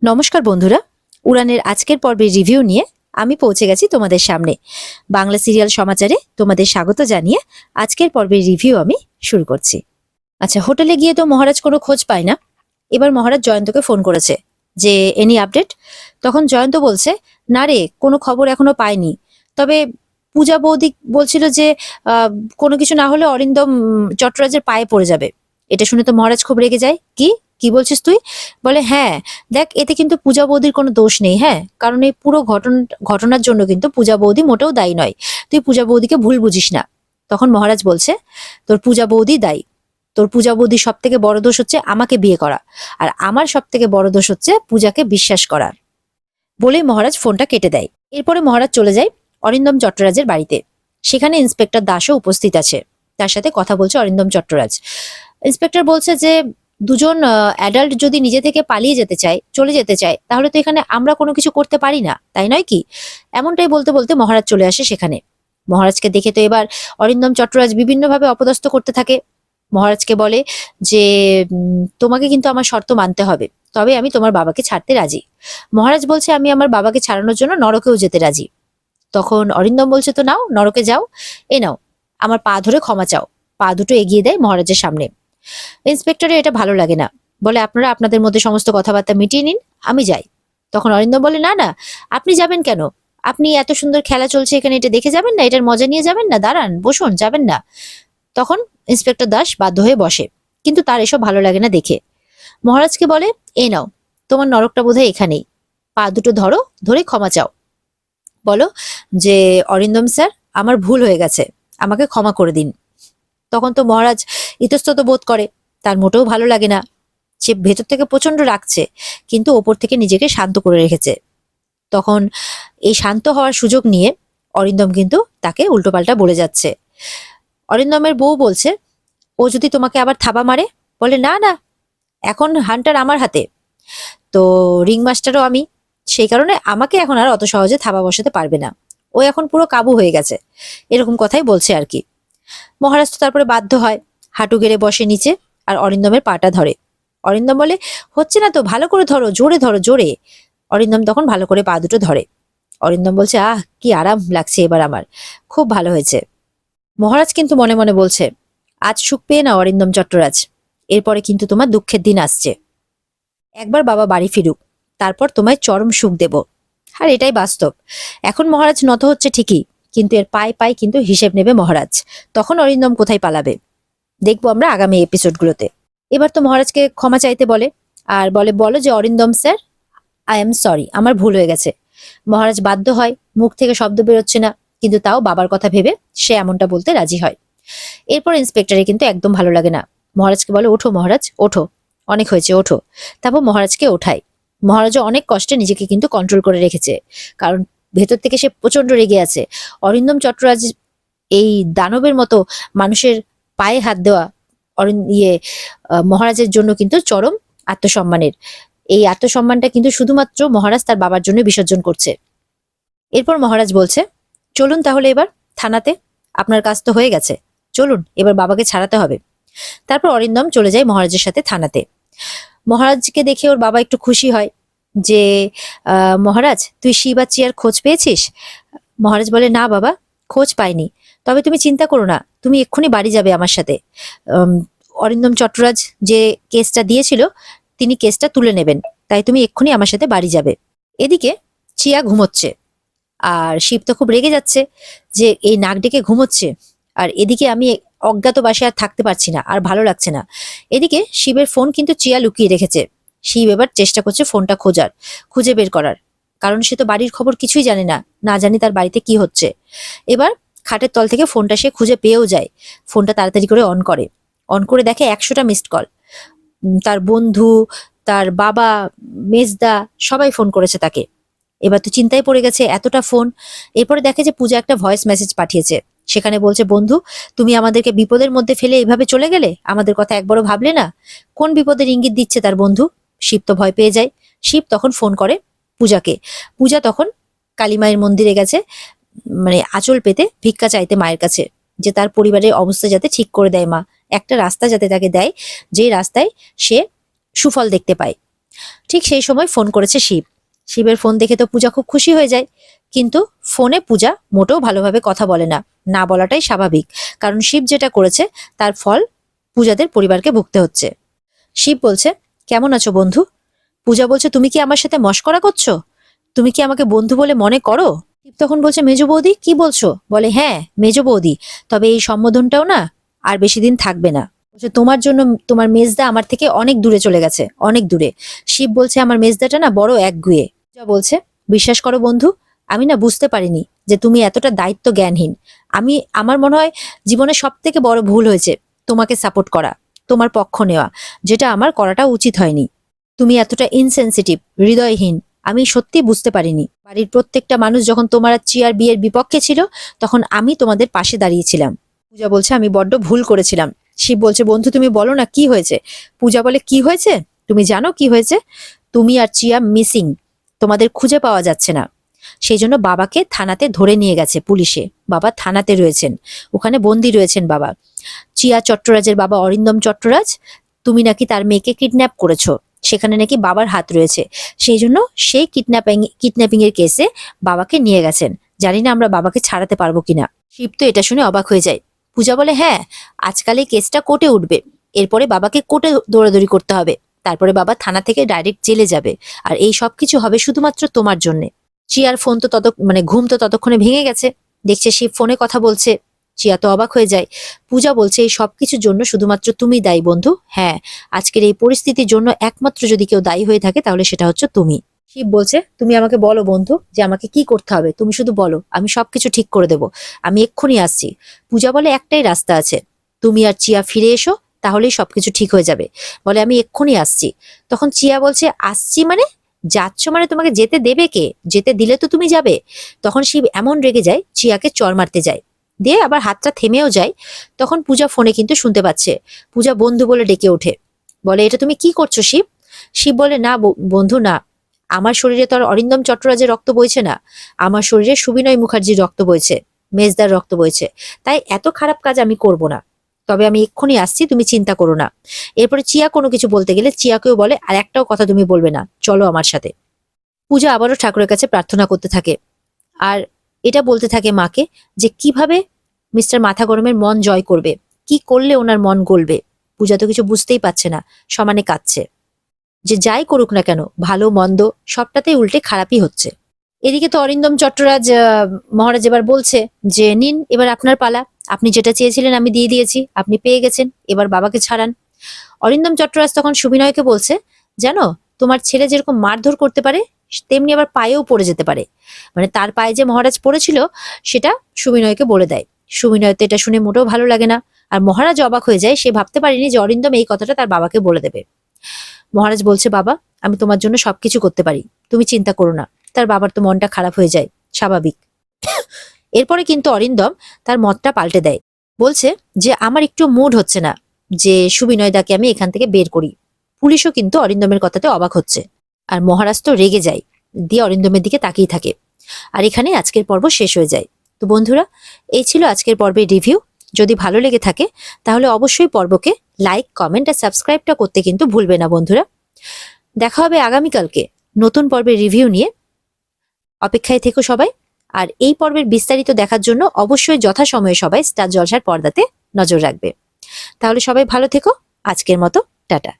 নমস্কার বন্ধুরা, উড়ানের আজকের পর্বের রিভিউ নিয়ে আমি পৌঁছে গেছি তোমাদের সামনে। বাংলা সিরিয়াল সমাচারে তোমাদের স্বাগত জানিয়ে আজকের পর্বের রিভিউ আমি শুরু করছি। আচ্ছা, হোটেলে গিয়ে তো মহারাজ কোনো খোঁজ পায় না। এবার মহারাজ জয়ন্তকে ফোন করেছে যে এনি আপডেট। তখন জয়ন্ত বলছে, না রে, কোনো খবর এখনো পাইনি। তবে পূজা বৌদি বলছিল যে কোনো কিছু না হলে অরিন্দম চট্টরাজের পায়ে পড়ে যাবে। এটা শুনে তো মহারাজ খুব রেগে যায়। কি কি বলছিস তুই? বলে, হ্যাঁ দেখ, এতে কিন্তু পূজা বৌদির কোনো দোষ নেই। হ্যাঁ, কারণ এই পুরো ঘটনার জন্য কিন্তু পূজা বৌদি মোটেও দায়ী নয়। তুই পূজা বৌদিকে ভুল বুঝিস না। তখন মহারাজ বলছে, তোর পূজা বৌদি দায়ী। তোর পূজা বৌদির সব থেকে বড় দোষ হচ্ছে আমাকে বিয়ে করা, আর আমার সব থেকে বড় দোষ হচ্ছে পূজাকে বিশ্বাস করার। বলেই মহারাজ ফোনটা কেটে দেয়। এরপরে মহারাজ চলে যায় অরিন্দম চট্টরাজের বাড়িতে। সেখানে ইন্সপেক্টর দাসও উপস্থিত আছে। তার সাথে কথা বলছে অরিন্দম চট্টরাজ। ইন্সপেক্টর বলছে যে দুজন অ্যাডাল্ট যদি নিজে থেকে পালিয়ে যেতে চায়, চলে যেতে চায়, তাহলে তো এখানে আমরা কোনো কিছু করতে পারি না, তাই নয় কি? এমনটাই বলতে বলতে মহারাজ চলে আসে সেখানে। মহারাজকে দেখে তো এবার অরিন্দম চট্টরাজ বিভিন্নভাবে অপদস্থ করতে থাকে। মহারাজকে বলে যে তোমাকে কিন্তু আমার শর্ত মানতে হবে, তবে আমি তোমার বাবাকে ছাড়তে রাজি। মহারাজ বলছে, আমি আমার বাবাকে ছাড়ানোর জন্য নরকেও যেতে রাজি। তখন অরিন্দম বলছে, তো নাও, নরকে যাও। এ নাও, আমার পা ধরে ক্ষমা চাও। পা দুটো এগিয়ে দেয় মহারাজের সামনে। ইন্সপেক্টরের এটা ভালো লাগে না। বলে, আপনারা আপনাদের মধ্যে সমস্ত কথাবার্তা মিটিয়ে নিন, আমি যাই। তখন অরিন্দম বলে, না না, আপনি যাবেন কেন? আপনি এত সুন্দর খেলা চলছে এখানে, এটা দেখে যাবেন না? এটার মজা নিয়ে যাবেন না? দাঁড়ান, বসুন, যাবেন না? তখন ইন্সপেক্টর দাস বাধ্য হয়ে বসে, কিন্তু তার এসব ভালো লাগে না দেখে। মহারাজকে বলে, এই নাও, তোমার নরকটা বোধহয় এখানেই। পা দুটো ধরো, ধরে ক্ষমা চাও। বলো যে, অরিন্দম স্যার, আমার ভুল হয়ে গেছে, আমাকে ক্ষমা করে দিন। তখন তো মহারাজ ইতস্তত বোধ করে। তার মোটেও ভালো লাগে না। সে ভেতর থেকে প্রচন্ড রাগছে, কিন্তু ওপর থেকে নিজেকে শান্ত করে রেখেছে। তখন এই শান্ত হওয়ার সুযোগ নিয়ে অরিন্দম কিন্তু তাকে উল্টোপাল্টা বলে যাচ্ছে। অরিন্দমের বউ বলছে, ও যদি তোমাকে আবার থাবা মারে? বলে, না না, এখন হান্টার আমার হাতে, তো রিং মাস্টারও আমি, সেই কারণে আমাকে এখন আর অত সহজে থাবা বসাতে পারবে না। ও এখন পুরো কাবু হয়ে গেছে, এরকম কথাই বলছে আর কি। মহারাজ তো তারপরে বাধ্য হয়, হাঁটু গেড়ে বসে নিচে, আর অরিন্দমের পাটা ধরে। অরিন্দম বলে, হচ্ছে না তো, ভালো করে ধরো, জোরে ধরো, জোরে। অরিন্দম তখন ভালো করে পা দুটো ধরে। অরিন্দম বলছে, আহ, কি আরাম লাগছে এবার আমার, খুব ভালো হয়েছে। মহারাজ কিন্তু মনে মনে বলছে, আজ সুখ পেয়ে না অরিন্দম চট্টরাজ, এরপরে কিন্তু তোমার দুঃখের দিন আসছে। একবার বাবা বাড়ি ফিরুক, তারপর তোমায় চরম সুখ দেব। আর এটাই বাস্তব। এখন মহারাজ নত হচ্ছে ঠিকই, কিন্তু এর পায়ে পায়ে কিন্তু হিসেব নেবে মহারাজ। তখন অরিন্দম কোথায় পালাবে, দেখবো আমরা আগামী এপিসোডগুলোতে। এবার তো মহারাজকে ক্ষমা চাইতে বলে, আর বলে, বলো যে Arindam sir, I am sorry, আমার ভুল হয়ে গেছে। মহারাজ বাধ্য হয়, মুখ থেকে শব্দ বেরোচ্ছে না, কিন্তু তাও বাবার কথা ভেবে সে এমনটা বলতে রাজি হয়। এরপর ইন্সপেক্টরে কিন্তু একদম ভালো লাগে না। মহারাজকে বলে, ওঠো মহারাজ, ওঠো, অনেক হয়েছে, ওঠো। তারপর মহারাজকে ওঠায়। মহারাজও অনেক কষ্টে নিজেকে কিন্তু কন্ট্রোল করে রেখেছে, কারণ ভেতর থেকে সে প্রচন্ড রেগে আছে। অরিন্দম চট্টরাজ এই দানবের মতো মানুষের পায়ে হাত দেওয়া মহারাজের জন্য কিন্তু চরম আত্মসম্মানের। এই আত্মসম্মানটা কিন্তু শুধুমাত্র মহারাজ তার বাবার জন্য বিসর্জন করছে। এরপর মহারাজ বলছে, চলুন তাহলে এবার থানাতে, আপনার কাজ তো হয়ে গেছে, চলুন এবার বাবাকে ছাড়াতে হবে। তারপর অরিন্দম চলে যায় মহারাজের সাথে থানাতে। মহারাজকে দেখে ওর বাবা একটু খুশি হয় যে, মহারাজ, তুই শিব আর চিয়ার খোঁজ পেয়েছিস? মহারাজ বলে, না বাবা, খোঁজ পাইনি, তবে তুমি চিন্তা করো না, তুমি এক্ষুনি বাড়ি যাবে আমার সাথে। অরিন্দম চট্টরাজ যে কেসটা দিয়েছিল, তিনি কেসটা তুলে নেবেন, তাই তুমি এক্ষুনি আমার সাথে বাড়ি যাবে। এদিকে চিয়া ঘুমোচ্ছে, আর শিব তো খুব রেগে যাচ্ছে যে এই নাক ডেকে ঘুমোচ্ছে, আর এদিকে আমি অজ্ঞাতবাসে আর থাকতে পারছি না, আর ভালো লাগছে না। এদিকে শিবের ফোন কিন্তু চিয়া লুকিয়ে রেখেছে। শিব এবার চেষ্টা করছে ফোনটা খুঁজে বের করার, কারণ সে তো বাড়ির খবর কিছুই জানে না, না জানি তার বাড়িতে কি হচ্ছে। এবার খাটের তল থেকে ফোনটা সে খুঁজে পেয়েও যায়। ফোনটা তাড়াতাড়ি করে অন করে দেখে 100টা মিসড কল। তার বন্ধু, তার বাবা, মেজদা, সবাই ফোন করেছে তাকে। এবার তো চিন্তায় পড়ে গেছে, এতটা ফোন। এরপরে দেখে যে পূজা একটা ভয়েস মেসেজ পাঠিয়েছে, সেখানে বলছে, বন্ধু, তুমি আমাদেরকে বিপদের মধ্যে ফেলে এইভাবে চলে গেলে, আমাদের কথা একবারও ভাবলে না। কোন বিপদের ইঙ্গিত দিচ্ছে তার বন্ধু? শিব তো ভয় পেয়ে যায়। শিব তখন ফোন করে পূজাকে। পূজা তখন কালীমায়ের মন্দিরে গেছে, মানে আঁচল পেতে ভিক্ষা চাইতে মায়ের কাছে, যে তার পরিবারের অবস্থা যাতে ঠিক করে দেয় মা, একটা রাস্তা যাতে তাকে দেয়, যে রাস্তায় সে সুফল দেখতে পায়। ঠিক সেই সময় ফোন করেছে শিব। শিবের ফোন দেখে তো পূজা খুব খুশি হয়ে যায়, কিন্তু ফোনে পূজা মোটেও ভালোভাবে কথা বলে না, না বলাটাই স্বাভাবিক, কারণ শিব যেটা করেছে তার ফল পূজাদের পরিবারকে ভুগতে হচ্ছে। শিব বলছে, কেমন আছো বন্ধু? পূজা বলছে, তুমি কি আমার সাথে মশকরা করছো? তুমি কি আমাকে বন্ধু বলে মনে করো? শিব তখন বলছে, মেজো বৌদি কি বলছো? বলে, হ্যাঁ মেজো বৌদি, তবে এই সম্বোধনটাও না আর বেশি দিন থাকবে না। বলছে, তোমার জন্য তোমার মেজদা আমার থেকে অনেক দূরে চলে গেছে, অনেক দূরে। শিব বলছে, আমার মেজদাটা না বড় একগুঁয়ে। পূজা বলছে, বিশ্বাস করো বন্ধু, আমি না বুঝতে পারিনি যে তুমি এতটা দায়িত্ব জ্ঞানহীন। আমার মনে হয় জীবনে সব থেকে বড় ভুল হয়েছে তোমাকে সাপোর্ট করা, তোমার পক্ষ নেওয়া, যেটা আমার করাটা উচিত হয়নি। তুমি এতটা ইনসেনসিটিভ, হৃদয়হীন, আমি সত্যি বুঝতে পারিনি। বাড়ির প্রত্যেকটা মানুষ যখন তোমার আর চিয়ার বিয়ের বিপক্ষে ছিল, তখন আমি তোমাদের পাশে দাঁড়িয়েছিলাম। পূজা বলছে, আমি বড্ড ভুল করেছিলাম। শিব বলছে, বন্ধু তুমি বলো না কি হয়েছে? পূজা বলে, কি হয়েছে? তুমি জানো কি হয়েছে? তুমি আর চিয়া মিসিং, তোমাদের খুঁজে পাওয়া যাচ্ছে না। সেই জন্য বাবাকে থানাতে ধরে নিয়ে গেছে পুলিশে। বাবা থানাতে রয়েছেন, ওখানে বন্দি রয়েছেন বাবা। চিয়া চট্টরাজের বাবা অরিন্দম চট্টরাজ, তুমি নাকি তার মেয়েকে কিডন্যাপ করেছো, সেখানে নাকি বাবার হাত রয়েছে। সেই জন্য সেই কিডন্যাপিং এর কেসে বাবাকে নিয়ে গেছেন। জানি না আমরা বাবাকে ছাড়াতে পারবো কিনা। শিব তো এটা শুনে অবাক হয়ে যায়। পূজা বলে, হ্যাঁ আজকাল এই কেসটা কোর্টে উঠবে, এরপরে বাবাকে কোর্টে দৌড়াদৌড়ি করতে হবে, তারপরে বাবা থানা থেকে ডাইরেক্ট জেলে যাবে, আর এই সব কিছু হবে শুধুমাত্র তোমার জন্যে। চিয়ার ফোন তো ঘুম তো ততক্ষণে ভেঙে গেছে, দেখছে শিব ফোনে কথা বলছে। চিয়া তো অবাক হয়ে যায়। পূজা বলছে, এই সবকিছুর জন্য শুধুমাত্র তুমি দায়ী বন্ধু। হ্যাঁ, আজকের এই পরিস্থিতির জন্য একমাত্র যদি কেউ দায়ী হয়ে থাকে তাহলে সেটা হচ্ছে তুমি। শিব বলছে, তুমি আমাকে বলো বন্ধু যে আমাকে কি করতে হবে, তুমি শুধু বলো, আমি সবকিছু ঠিক করে দেব, আমি এক্ষুনি আসছি। পূজা বলে, একটাই রাস্তা আছে, তুমি আর চিয়া ফিরে এসো, তাহলেই সবকিছু ঠিক হয়ে যাবে। বলে, আমি এক্ষুনি আসছি। তখন চিয়া বলছে, আসছি মানে? যাচ্ছ মানে তোমাকে যেতে দেবে কে? যেতে দিলে তো তুমি যাবে। তখন শিব এমন রেগে যায়, চিয়াকে চর মারতে যায়, দিয়ে আবার হাতটা থেমেও যায়। তখন পূজা ফোনে কিন্তু শুনতে পাচ্ছে। পূজা বন্ধু বলে ডেকে ওঠে, বলে, এটা তুমি কি করছো শিব? শিব বলে, না বন্ধু না, আমার শরীরে তো আর অরিন্দম চট্টরাজের রক্ত বইছে না, আমার শরীরে সুবিনয় মুখার্জির রক্ত বইছে, মেজদার রক্ত বইছে, তাই এত খারাপ কাজ আমি করব না, তবে আমি এক্ষুনি আসছি, তুমি চিন্তা করো না। এরপরে চিয়া কোনো কিছু বলতে গেলে চিয়াকেও বলে, আর একটাও কথা তুমি বলবে না, চলো আমার সাথে। পূজা আবারও ঠাকুরের কাছে প্রার্থনা করতে থাকে, আর এটা বলতে থাকে মাকে যে কিভাবে মিস্টার মাথা গরমের মন জয় করবে, কি করলে ওনার মন গলবে। পূজা তো কিছু বুঝতেই পারছে না, সমানে কাঁদছে। যে যাই করুক না কেন, ভালো মন্দ সবটাতেই উল্টে খারাপই হচ্ছে। এদিকে তো অরিন্দম চট্টরাজ মহারাজ এবার বলছে যে, নিন এবার আপনার পালা, আপনি যেটা চেয়েছিলেন আমি দিয়ে দিয়েছি, আপনি পেয়ে গেছেন, এবার বাবাকে ছাড়ান। অরিন্দম চট্টরাজ তখন সুবিনয়কে বলছে, জানো তোমার ছেলে যেরকম মারধর করতে পারে, তেমনি আবার পায়েও পড়ে যেতে পারে। মানে তার পায়ে যে মহারাজ পড়েছিল সেটা সুবিনয়কে বলে দেয়। সুবিনয় তো এটা শুনে মোটেও ভালো লাগে না, আর মহারাজ অবাক হয়ে যায়, সে ভাবতে পারেনি যে অরিন্দম এই কথাটা তার বাবাকে বলে দেবে। মহারাজ বলছে, বাবা আমি তোমার জন্য সবকিছু করতে পারি, তুমি চিন্তা করো না। তার বাবার তো মনটা খারাপ হয়ে যায়, স্বাভাবিক। এরপরে কিন্তু অরিন্দম তার মতটা পাল্টে দেয়, বলছে যে আমার একটু মুড হচ্ছে না যে সুবিনয় দাকে আমি এখান থেকে বের করি। পুলিশও কিন্তু অরিন্দমের কথাতে অবাক হচ্ছে, আর মহারাজ তো রেগে যায়, দিয়ে অরিন্দমের দিকে তাকিয়ে থাকে। আর এখানে আজকের পর্ব শেষ হয়ে যায়। তো বন্ধুরা, এই ছিল আজকের পর্বের রিভিউ। যদি ভালো লেগে থাকে তাহলে অবশ্যই পর্বকে লাইক, কমেন্ট আর সাবস্ক্রাইবটা করতে কিন্তু ভুলবে না বন্ধুরা। দেখা হবে আগামীকালকে নতুন পর্বের রিভিউ নিয়ে। অপেক্ষায় থেকো সবাই, আর এই পর্বের বিস্তারিত দেখার জন্য অবশ্যই যথাসময়ে সবাই স্টার জলসার পর্দাতে নজর রাখবে। তাহলে সবাই ভালো থেকো, আজকের মতো টাটা।